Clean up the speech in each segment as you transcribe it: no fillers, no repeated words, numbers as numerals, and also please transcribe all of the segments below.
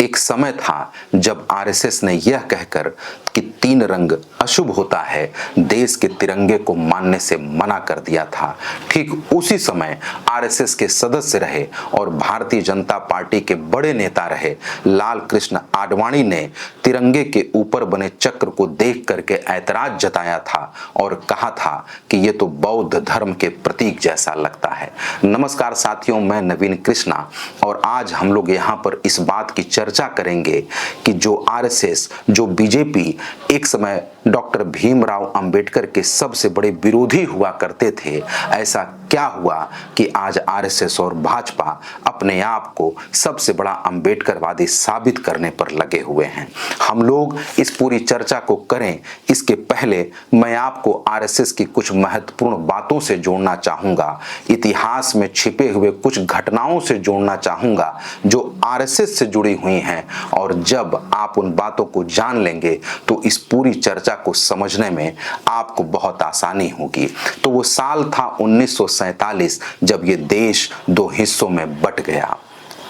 एक समय था जब आरएसएस ने यह कहकर कि 3 रंग अशुभ होता है, देश के तिरंगे को मानने से मना कर दिया था। ठीक उसी समय आरएसएस के सदस्य रहे और भारतीय जनता पार्टी के बड़े नेता रहे लाल कृष्ण आडवाणी ने तिरंगे के ऊपर बने चक्र को देख करके ऐतराज जताया था और कहा था कि ये तो बौद्ध धर्म के प्रतीक जैसा लगता है। नमस्कार साथियों, मैं नवीन कृष्णा और आज हम लोग यहाँ पर इस बात की चर्चा करेंगे कि जो आरएसएस, जो बीजेपी एक समय डॉक्टर भीमराव अंबेडकर के सबसे बड़े विरोधी हुआ करते थे, ऐसा क्या हुआ कि आज आरएसएस और भाजपा अपने आप को सबसे बड़ा अंबेडकरवादी साबित करने पर लगे हुए हैं। हम लोग इस पूरी चर्चा को करें इसके पहले मैं आपको आरएसएस की कुछ महत्वपूर्ण बातों से जोड़ना चाहूंगा, इतिहास में छिपे हुए कुछ घटनाओं से जोड़ना चाहूंगा जो आरएसएस से जुड़ी हुई हैं, और जब आप उन बातों को जान लेंगे तो इस पूरी चर्चा को समझने में आपको बहुत आसानी होगी। तो वो साल था 1947 जब ये देश 2 हिस्सों में बट गया।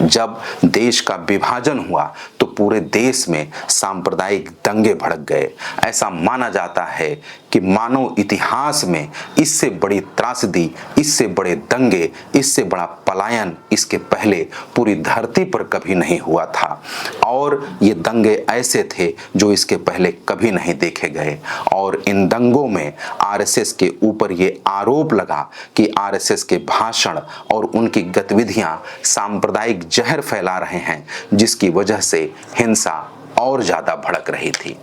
जब देश का विभाजन हुआ तो पूरे देश में सांप्रदायिक दंगे भड़क गए। ऐसा माना जाता है कि मानव इतिहास में इससे बड़ी त्रासदी, इससे बड़े दंगे, इससे बड़ा पलायन इसके पहले पूरी धरती पर कभी नहीं हुआ था। और ये दंगे ऐसे थे जो इसके पहले कभी नहीं देखे गए। और इन दंगों में आरएसएस के ऊपर ये आरोप लगा कि आरएसएस के भाषण और उनकी गतिविधियां सांप्रदायिक जहर फैला रहे हैं, जिसकी वजह से हिंसा और ज्यादा भड़क रही थी।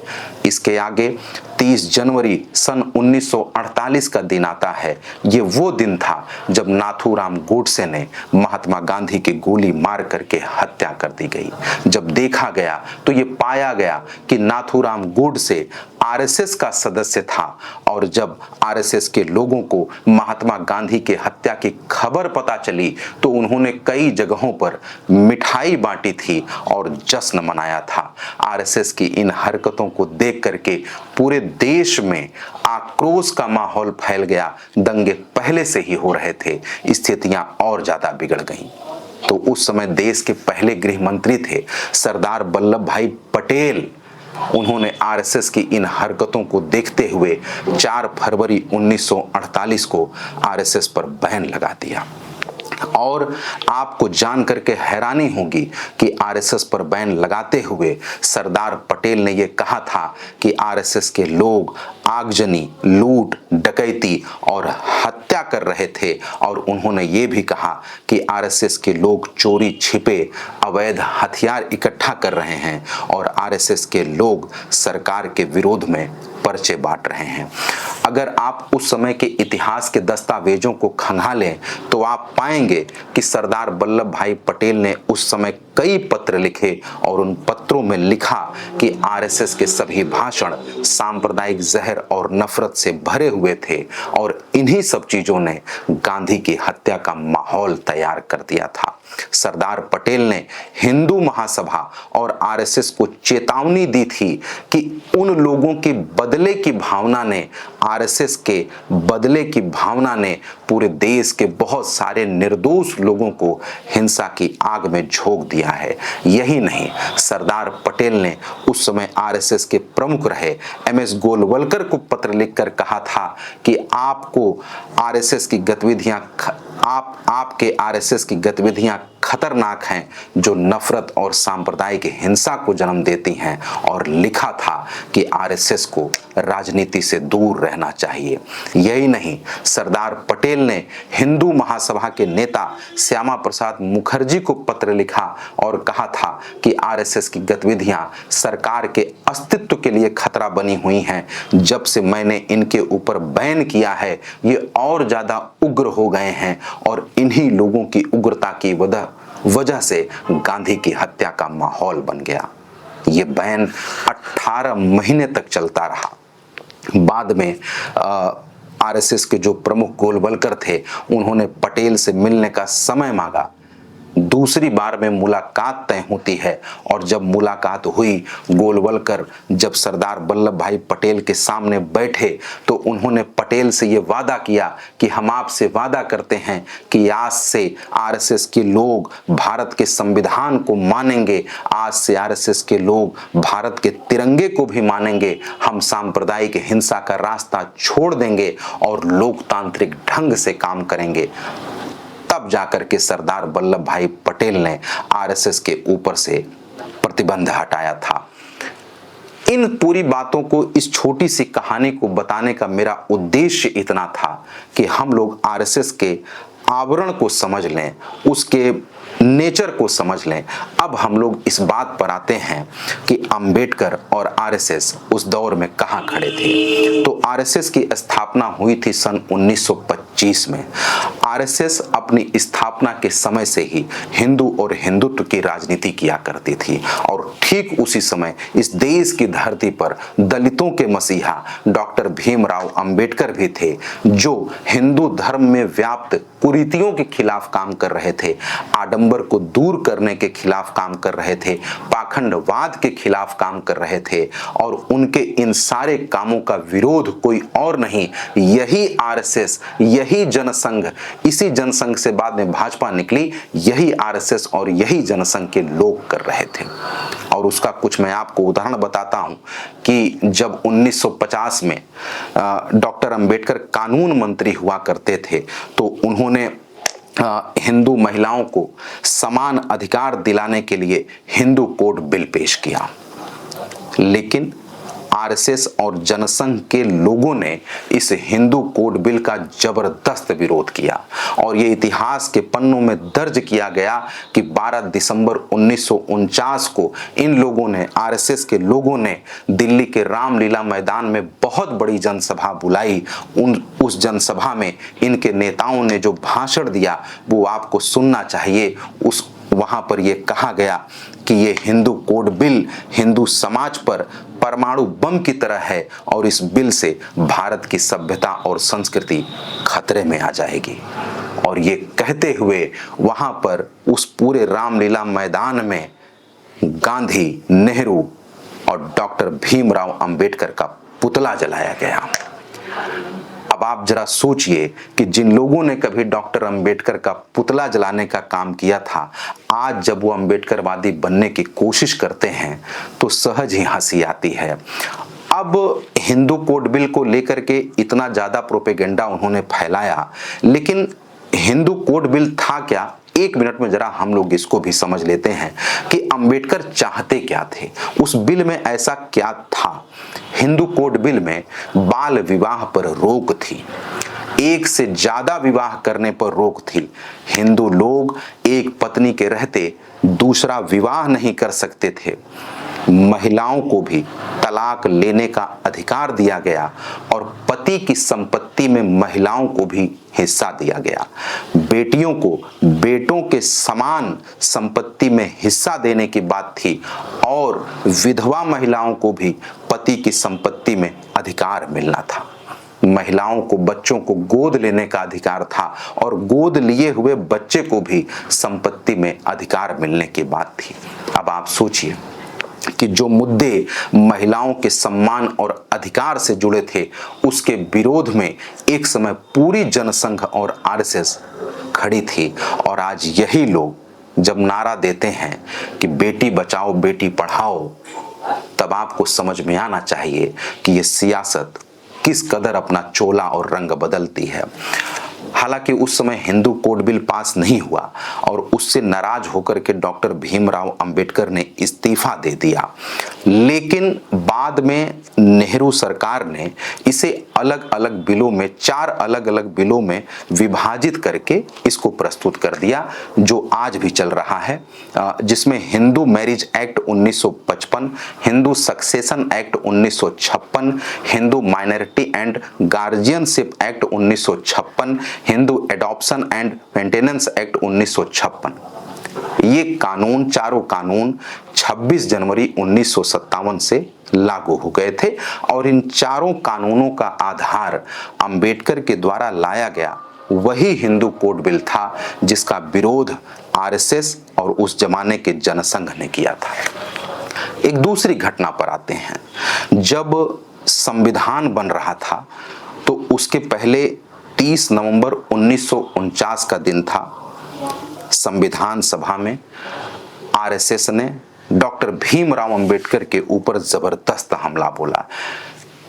इसके आगे 30 जनवरी सन 1948 का दिन आता है। ये वो दिन था जब नाथूराम गोडसे ने महात्मा गांधी की गोली मार करके हत्या कर दी गई। जब देखा गया तो ये पाया गया कि नाथूराम गोडसे आरएसएस का सदस्य था, और जब आरएसएस के लोगों को महात्मा गांधी के हत्या की खबर पता चली तो उन्होंने कई जगहों पर मिठाई बांटी थी और जश्न मनाया था। आरएसएस की इन हरकतों को देख करके पूरे देश में आक्रोश का माहौल फैल गया। दंगे पहले से ही हो रहे थे, स्थितियां और ज्यादा बिगड़ गईं। तो उस समय देश के पहले गृह मंत्री थे सरदार वल्लभ भाई पटेल। उन्होंने आरएसएस की इन हरकतों को देखते हुए 4 फरवरी 1948 को आरएसएस पर बैन लगा दिया। और आपको जान करके हैरानी होगी कि आरएसएस पर बैन लगाते हुए सरदार पटेल ने यह कहा था कि आरएसएस के लोग आगजनी, लूट, डकैती और हत्या कर रहे थे। और उन्होंने ये भी कहा कि आरएसएस के लोग चोरी छिपे अवैध हथियार इकट्ठा कर रहे हैं और आरएसएस के लोग सरकार के विरोध में पर्चे बांट रहे हैं। अगर आप उस समय के इतिहास के दस्तावेजों को खंगालें तो आप पाएंगे कि सरदार वल्लभ भाई पटेल ने उस समय कई पत्र लिखे और उन पत्रों में लिखा कि आरएसएस के सभी भाषण सांप्रदायिक जहर और नफरत से भरे हुए थे, और इन्हीं सब चीजों ने गांधी की हत्या का माहौल तैयार कर दिया था। सरदार पटेल ने हिंदू महासभा और आरएसएस को चेतावनी दी थी कि उन लोगों की बदले की भावना ने, आरएसएस के बदले की भावना ने पूरे देश के बहुत सारे निर्दोष लोगों को हिंसा की आग में झोंक दिया है। यही नहीं, सरदार पटेल ने उस समय आरएसएस के प्रमुख रहे एमएस गोलवलकर को पत्र लिखकर कहा था कि आपको आरएसएस की गतिविधियां आपके आरएसएस की गतिविधियां खतरनाक हैं जो नफरत और सांप्रदायिक हिंसा को जन्म देती हैं, और लिखा था कि आरएसएस को राजनीति से दूर रहना चाहिए। यही नहीं, सरदार पटेल ने हिंदू महासभा के नेता श्यामा प्रसाद मुखर्जी को पत्र लिखा और कहा था कि आरएसएस की गतिविधियां सरकार के अस्तित्व के लिए खतरा बनी हुई हैं। जब से मैंने इनके ऊपर बैन किया है ये और ज्यादा उग्र हो गए हैं, और इन्हीं लोगों की उग्रता की वजह से गांधी की हत्या का माहौल बन गया। ये बैन 18 महीने तक चलता रहा। बाद में आरएसएस के जो प्रमुख गोलवलकर थे उन्होंने पटेल से मिलने का समय मांगा, दूसरी बार में मुलाकात तय होती है और जब मुलाकात हुई, गोलवलकर जब सरदार वल्लभ भाई पटेल के सामने बैठे तो उन्होंने पटेल से ये वादा किया कि हम आपसे वादा करते हैं कि आज से आरएसएस के लोग भारत के संविधान को मानेंगे, आज से आरएसएस के लोग भारत के तिरंगे को भी मानेंगे, हम सांप्रदायिक हिंसा का रास्ता छोड़ देंगे और लोकतांत्रिक ढंग से काम करेंगे। तब जाकर के सरदार वल्लभ भाई पटेल ने आरएसएस के ऊपर से प्रतिबंध हटाया था। इन पूरी बातों को, इस छोटी सी कहानी को बताने का मेरा उद्देश्य इतना था कि हम लोग आरएसएस के आवरण को समझ लें, उसके नेचर को समझ लें। अब हम लोग इस बात पर आते हैं कि अंबेडकर और आरएसएस उस दौर में कहां खड़े थे। तो आरएसएस की स्थापना हुई थी सन 1925 में। आरएसएस अपनी स्थापना के समय से ही हिंदू और हिंदुत्व की राजनीति किया करती थी और ठीक उसी समय इस देश की धरती पर दलितों के मसीहा डॉक्टर भीमराव अंबेडकर भी थे, जो हिंदू धर्म में व्याप्त कुरीतियों के खिलाफ काम कर रहे थे, आडंबर को दूर करने के खिलाफ काम कर रहे थे, पाखंडवाद के खिलाफ काम कर रहे थे और उनके इन सारे कामों का विरोध कोई और नहीं, यही आरएसएस, यही जनसंघ, इसी जनसंघ से बाद में भाजपा निकली, यही आरएसएस और यही जनसंघ के लोग कर रहे थे। और उसका कुछ मैं आपको उदाहरण बताता हूं कि जब 1950 में डॉक्टर अंबेडकर कानून मंत्री हुआ करते थे तो उन्होंने हिंदू महिलाओं को समान अधिकार दिलाने के लिए हिंदू कोड बिल पेश किया, लेकिन आरएसएस और जनसंघ के लोगों ने इस हिंदू कोड बिल का जबरदस्त विरोध किया और ये इतिहास के पन्नों में दर्ज किया गया कि 12 दिसंबर 1949 को इन लोगों ने, आरएसएस के लोगों ने दिल्ली के रामलीला मैदान में बहुत बड़ी जनसभा बुलाई। उस जनसभा में इनके नेताओं ने जो भाषण दिया वो आपको सुनना चाहिए। वहां पर यह कहा गया कि ये हिंदू कोड बिल हिंदू समाज पर परमाणु बम की तरह है और इस बिल से भारत की सभ्यता और संस्कृति खतरे में आ जाएगी। और ये कहते हुए वहां पर उस पूरे रामलीला मैदान में गांधी, नेहरू और डॉक्टर भीमराव अंबेडकर का पुतला जलाया गया। अब आप जरा सोचिए कि जिन लोगों ने कभी डॉक्टर अंबेडकर का पुतला जलाने का काम किया था, आज जब वो अंबेडकरवादी बनने की कोशिश करते हैं तो सहज ही हंसी आती है। अब हिंदू कोड बिल को लेकर के इतना ज्यादा प्रोपेगेंडा उन्होंने फैलाया, लेकिन हिंदू कोड बिल था क्या, एक मिनट में जरा हम लोग इसको भी समझ लेते हैं कि अंबेडकर चाहते क्या थे, उस बिल में ऐसा क्या था। हिंदू कोड बिल में बाल विवाह पर रोक थी, एक से ज्यादा विवाह करने पर रोक थी। हिंदू लोग एक पत्नी के रहते दूसरा विवाह नहीं कर सकते थे। महिलाओं को भी तलाक लेने का अधिकार दिया गया और पति की संपत्ति में महिलाओं को भी हिस्सा दिया गया। बेटियों को बेटों के समान संपत्ति में हिस्सा देने की बात थी और विधवा महिलाओं को भी पति की संपत्ति में अधिकार मिलना था। महिलाओं को बच्चों को गोद लेने का अधिकार था और गोद लिए हुए बच्चे को भी संपत्ति में अधिकार मिलने की बात थी। अब आप सोचिए कि जो मुद्दे महिलाओं के सम्मान और अधिकार से जुड़े थे, उसके विरोध में एक समय पूरी जनसंघ और आरएसएस खड़ी थी। और आज यही लोग जब नारा देते हैं कि बेटी बचाओ बेटी पढ़ाओ, तब आपको समझ में आना चाहिए कि ये सियासत किस कदर अपना चोला और रंग बदलती है। हालांकि उस समय हिंदू कोड बिल पास नहीं हुआ और उससे नाराज होकर के डॉक्टर भीमराव अंबेडकर ने इस्तीफा दे दिया, लेकिन बाद में नेहरू सरकार ने इसे अलग अलग बिलों में, 4 अलग अलग बिलों में विभाजित करके इसको प्रस्तुत कर दिया, जो आज भी चल रहा है, जिसमें Hindu marriage act 1955, Hindu succession act 1956, Hindu minority and guardianship act 1956, Hindu adoption and maintenance act 1956। ये कानून, चारों कानून 26 जनवरी 1957 से लागू हो गए थे और इन चारों कानूनों का आधार अंबेडकर के द्वारा लाया गया वही हिंदू कोड बिल था जिसका विरोध आरएसएस और उस जमाने के जनसंघ ने किया था। एक दूसरी घटना पर आते हैं। जब संविधान बन रहा था तो उसके पहले 30 नवंबर 1949 का दिन था। संविधान सभा में आरएसएस ने डॉक्टर भीमराव अंबेडकर के ऊपर जबरदस्त हमला बोला।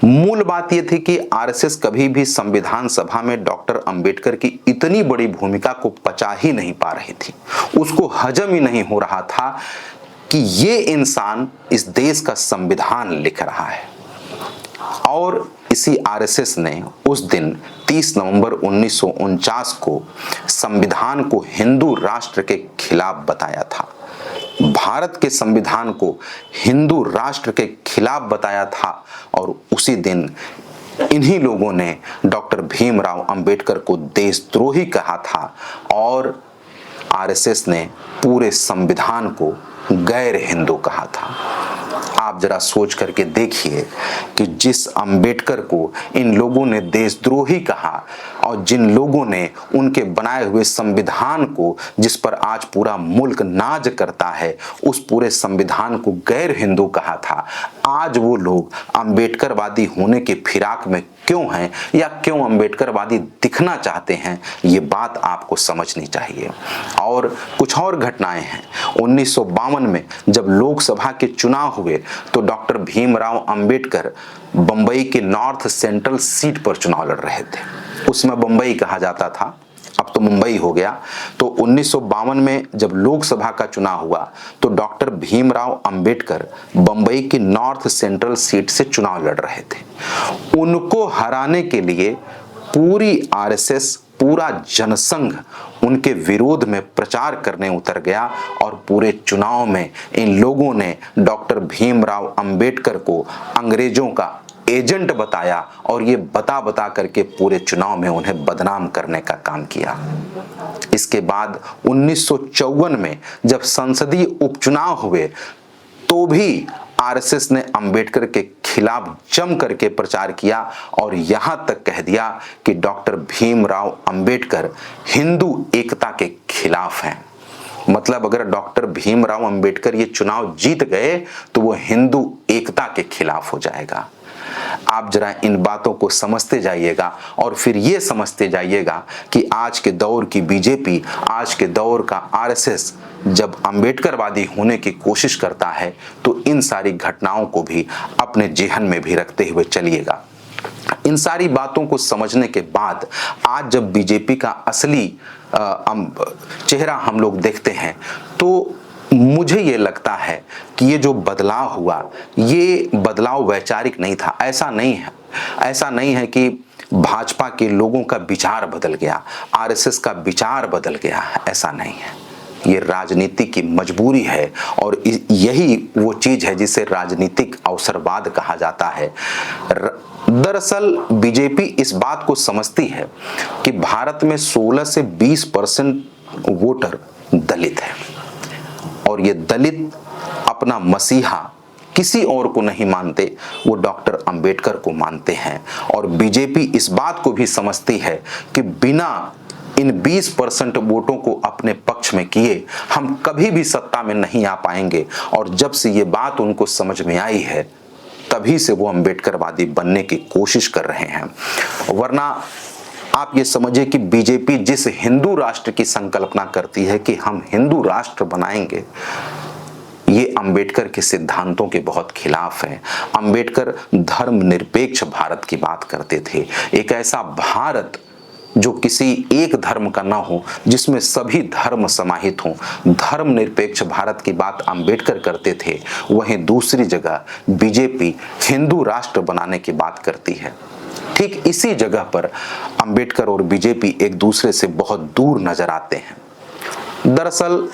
मूल बात यह थी कि आरएसएस कभी भी संविधान सभा में डॉक्टर अंबेडकर की इतनी बड़ी भूमिका को पचा ही नहीं पा रही थी, उसको हजम ही नहीं हो रहा था कि ये इंसान इस देश का संविधान लिख रहा है। और इसी आरएसएस ने उस दिन 30 नवंबर 1949 को संविधान को हिंदू राष्ट्र के खिलाफ बताया था। भारत के संविधान को हिंदू राष्ट्र के खिलाफ बताया था और उसी दिन इन्हीं लोगों ने डॉक्टर भीमराव अंबेडकर को देशद्रोही कहा था और आरएसएस ने पूरे संविधान को गैर हिंदू कहा था। आप जरा सोच करके देखिए कि जिस अंबेडकर को इन लोगों ने देशद्रोही कहा और जिन लोगों ने उनके बनाए हुए संविधान को, जिस पर आज पूरा मुल्क नाज करता है, उस पूरे संविधान को गैर हिंदू कहा था, आज वो लोग अंबेडकरवादी होने के फिराक में क्यों हैं या क्यों अंबेडकरवादी दिखना चाहते हैं, ये बात आपको समझनी चाहिए। और कुछ और घटनाएं हैं। 1952 में जब लोकसभा के चुनाव हुए तो डॉक्टर भीमराव अंबेडकर बंबई के नॉर्थ सेंट्रल सीट पर चुनाव लड़ रहे थे। उसमें बंबई कहा जाता था, अब तो मुंबई हो गया। तो 1952 में जब लोकसभा का चुनाव हुआ तो डॉक्टर भीमराव अंबेडकर बंबई की नॉर्थ सेंट्रल सीट से चुनाव लड़ रहे थे। उनको हराने के लिए पूरी आरएसएस, पूरा जनसंघ उनके विरोध में प्रचार करने उतर गया और पूरे चुनाव में इन लोगों ने डॉक्टर भीमराव अंबेडकर को अंग्रेजों का एजेंट बताया और ये बता बता करके पूरे चुनाव में उन्हें बदनाम करने का काम किया। इसके बाद 1954 में जब संसदीय उपचुनाव हुए तो भी आरएसएस ने अंबेडकर के खिलाफ जम करके प्रचार किया और यहां तक कह दिया कि डॉक्टर भीमराव अंबेडकर हिंदू एकता के खिलाफ हैं। मतलब अगर डॉक्टर भीमराव अंबेडकर ये चुनाव जीत गए तो वो हिंदू एकता के खिलाफ हो जाएगा। आप जरा इन बातों को समझते जाइएगा और फिर ये समझते जाइएगा कि आज के दौर की बीजेपी, आज के दौर का आरएसएस जब अंबेडकरवादी होने की कोशिश करता है तो इन सारी घटनाओं को भी अपने जेहन में भी रखते हुए चलिएगा। इन सारी बातों को समझने के बाद आज जब बीजेपी का असली चेहरा हम लोग देखते हैं तो मुझे ये लगता है कि ये जो बदलाव हुआ, ये बदलाव वैचारिक नहीं था। ऐसा नहीं है कि भाजपा के लोगों का विचार बदल गया, आरएसएस का विचार बदल गया, ऐसा नहीं है। ये राजनीति की मजबूरी है और यही वो चीज है जिसे राजनीतिक अवसरवाद कहा जाता है। दरअसल बीजेपी इस बात को समझती है कि भारत में 16 से 20% वोटर दलित है और ये दलित अपना मसीहा किसी और को नहीं मानते, वो डॉक्टर अंबेडकर को मानते हैं। और बीजेपी इस बात को भी समझती है कि बिना इन 20% वोटों को अपने पक्ष में किए हम कभी भी सत्ता में नहीं आ पाएंगे। और जब से ये बात उनको समझ में आई है तभी से वो अंबेडकरवादी बनने की कोशिश कर रहे हैं। वरना आप ये समझिए कि बीजेपी जिस हिंदू राष्ट्र की संकल्पना करती है कि हम हिंदू राष्ट्र बनाएंगे, ये अंबेडकर के सिद्धांतों के बहुत खिलाफ है। अंबेडकर धर्मनिरपेक्ष भारत की बात करते थे, एक ऐसा भारत जो किसी एक धर्म का ना हो, जिसमें सभी धर्म समाहित हों। धर्मनिरपेक्ष भारत की बात अंबेडकर करते थे। वहीं दूसरी जगह बीजेपी हिंदू राष्ट्र बनाने की बात करती है। ठीक इसी जगह पर अंबेडकर और बीजेपी एक दूसरे से बहुत दूर नजर आते हैं। दरअसल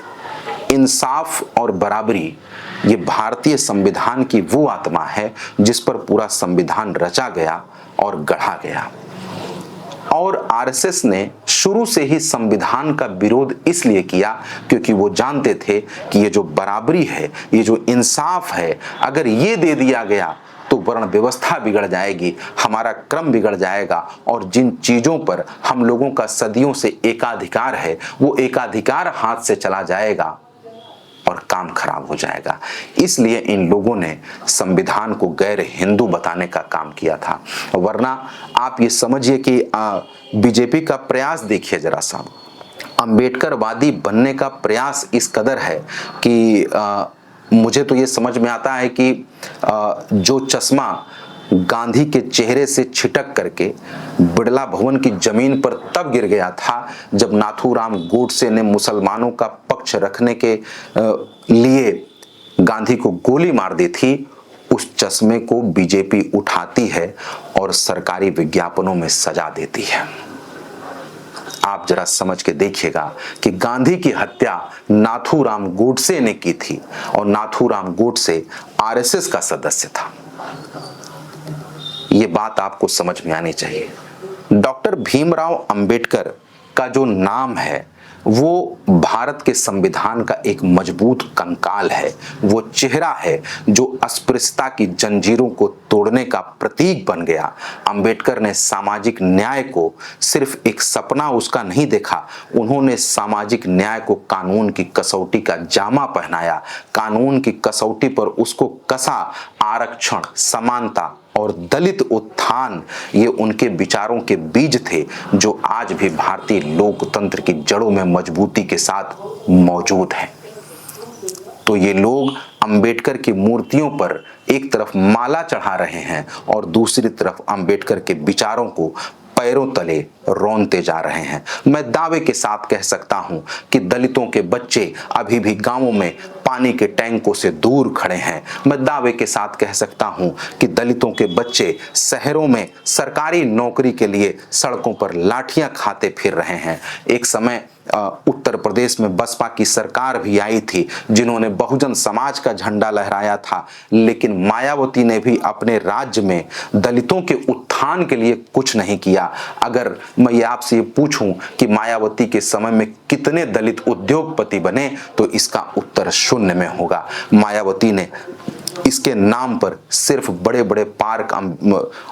इंसाफ और बराबरी ये भारतीय संविधान की वो आत्मा है जिस पर पूरा संविधान रचा गया और गढ़ा गया। और आरएसएस ने शुरू से ही संविधान का विरोध इसलिए किया क्योंकि वो जानते थे कि ये जो बराबरी है, ये जो इंसाफ है, अगर ये दे दिया गया तो वर्ण व्यवस्था बिगड़ जाएगी, हमारा क्रम बिगड़ जाएगा और जिन चीजों पर हम लोगों का सदियों से एकाधिकार है वो एकाधिकार हाथ से चला जाएगा और काम खराब हो जाएगा। इसलिए इन लोगों ने संविधान को गैर हिंदू बताने का काम किया था। वरना आप ये समझिए कि बीजेपी का प्रयास देखिए जरा सा, अंबेडकरवादी बनने का प्रयास इस कदर है कि मुझे तो ये समझ में आता है कि जो चश्मा गांधी के चेहरे से छिटक करके बिड़ला भवन की जमीन पर तब गिर गया था जब नाथूराम गोडसे ने मुसलमानों का पक्ष रखने के लिए गांधी को गोली मार दी थी, उस चश्मे को बीजेपी उठाती है और सरकारी विज्ञापनों में सजा देती है। आप जरा समझ के देखिएगा कि गांधी की हत्या नाथूराम गोडसे ने की थी और नाथूराम गोडसे आरएसएस का सदस्य था। ये बात आपको समझ में आनी चाहिए। डॉक्टर भीमराव अंबेडकर का जो नाम है वो भारत के संविधान का एक मजबूत कंकाल है, वो चेहरा है जो अस्पृश्यता की जंजीरों को तोड़ने का प्रतीक बन गया। अंबेडकर ने सामाजिक न्याय को सिर्फ एक सपना उसका नहीं देखा, उन्होंने सामाजिक न्याय को कानून की कसौटी का जामा पहनाया, कानून की कसौटी पर उसको कसा। आरक्षण, समानता और दलित उत्थान ये उनके विचारों के बीज थे जो आज भी भारतीय लोकतंत्र की जड़ों में मजबूती के साथ मौजूद हैं। तो ये लोग अंबेडकर की मूर्तियों पर एक तरफ माला चढ़ा रहे हैं और दूसरी तरफ अंबेडकर के विचारों को पैरों तले रौंदते जा रहे हैं। मैं दावे के साथ कह सकता हूं कि दलितों के बच्चे अभी भी गांवों में पानी के टैंकों से दूर खड़े हैं। मैं दावे के साथ कह सकता हूं कि दलितों के बच्चे शहरों में सरकारी नौकरी के लिए सड़कों पर लाठियां खाते फिर रहे हैं। एक समय उत्तर प्रदेश में बसपा की सरकार भी आई थी जिन्होंने बहुजन समाज का झंडा लहराया था, लेकिन मायावती ने भी अपने राज्य में दलितों के उत्थान के लिए कुछ नहीं किया। अगर मैं ये आपसे पूछूं कि मायावती के समय में कितने दलित उद्योगपति बने तो इसका उत्तर शून्य में होगा। मायावती ने इसके नाम पर सिर्फ बड़े बड़े पार्क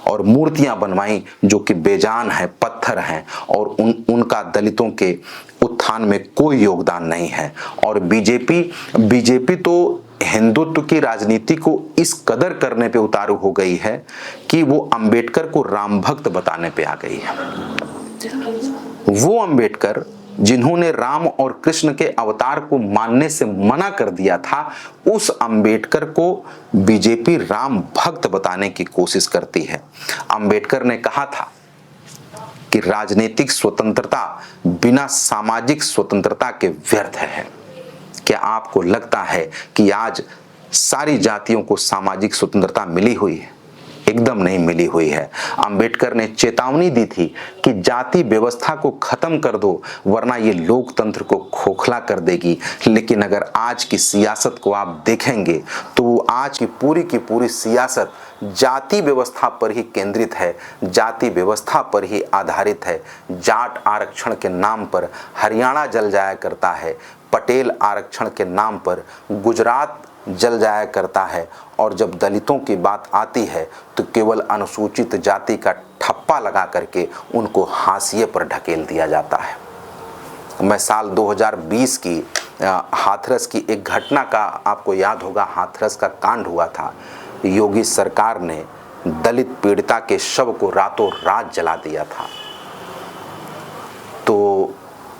और मूर्तियां बनवाई जो कि बेजान है, पत्थर हैं और उनका दलितों के उत्थान में कोई योगदान नहीं है। और बीजेपी तो हिंदुत्व की राजनीति को इस कदर करने पे उतारू हो गई है कि वो अंबेडकर को राम भक्त बताने पे आ गई है। वो अंबेडकर जिन्होंने राम और कृष्ण के अवतार को मानने से मना कर दिया था, उस अंबेडकर को बीजेपी राम भक्त बताने की कोशिश करती है। अंबेडकर ने कहा था कि राजनीतिक स्वतंत्रता बिना सामाजिक स्वतंत्रता के व्यर्थ है। क्या आपको लगता है कि आज सारी जातियों को सामाजिक स्वतंत्रता मिली हुई है? एकदम नहीं मिली हुई है। अंबेडकर ने चेतावनी दी थी कि जाति व्यवस्था को खत्म कर दो वरना ये लोकतंत्र को खोखला कर देगी। लेकिन अगर आज की सियासत को आप देखेंगे तो आज की पूरी सियासत जाति व्यवस्था पर ही केंद्रित है, जाति व्यवस्था पर ही आधारित है। जाट आरक्षण के नाम पर हरियाणा जल जाया करता है, पटेल आरक्षण के नाम पर गुजरात जल जाया करता है और जब दलितों की बात आती है तो केवल अनुसूचित जाति का ठप्पा लगा करके उनको हाशिए पर ढकेल दिया जाता है। मैं साल 2020 की हाथरस की एक घटना का आपको याद होगा, हाथरस का कांड हुआ था। योगी सरकार ने दलित पीड़िता के शव को रातों रात जला दिया था। तो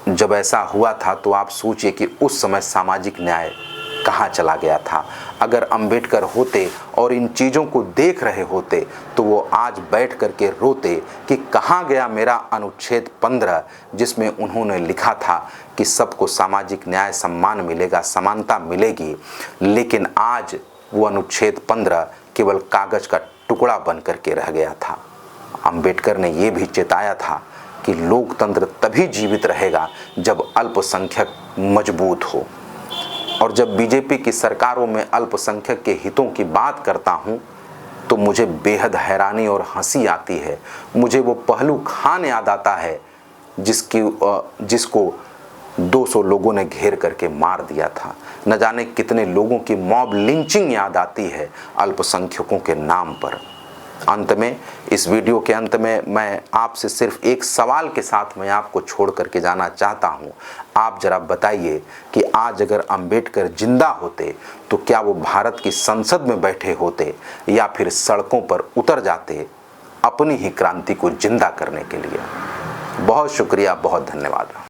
जब ऐसा हुआ था तो आप सोचिए कि उस समय सामाजिक न्याय कहाँ चला गया था। अगर अंबेडकर होते और इन चीज़ों को देख रहे होते तो वो आज बैठ करके रोते कि कहाँ गया मेरा अनुच्छेद 15 जिसमें उन्होंने लिखा था कि सबको सामाजिक न्याय सम्मान मिलेगा, समानता मिलेगी। लेकिन आज वो अनुच्छेद 15 केवल कागज का टुकड़ा बन करके रह गया था। अंबेडकर ने ये भी चेताया था कि लोकतंत्र तभी जीवित रहेगा जब अल्पसंख्यक मजबूत हो। और जब बीजेपी की सरकारों में अल्पसंख्यक के हितों की बात करता हूं तो मुझे बेहद हैरानी और हंसी आती है। मुझे वो पहलू खान याद आता है जिसको 200 लोगों ने घेर करके मार दिया था। न जाने कितने लोगों की मॉब लिंचिंग याद आती है अल्पसंख्यकों के नाम पर। अंत में, इस वीडियो के अंत में मैं आपसे सिर्फ एक सवाल के साथ मैं आपको छोड़ करके जाना चाहता हूं। आप जरा बताइए कि आज अगर अंबेडकर जिंदा होते तो क्या वो भारत की संसद में बैठे होते या फिर सड़कों पर उतर जाते अपनी ही क्रांति को जिंदा करने के लिए। बहुत शुक्रिया, बहुत धन्यवाद।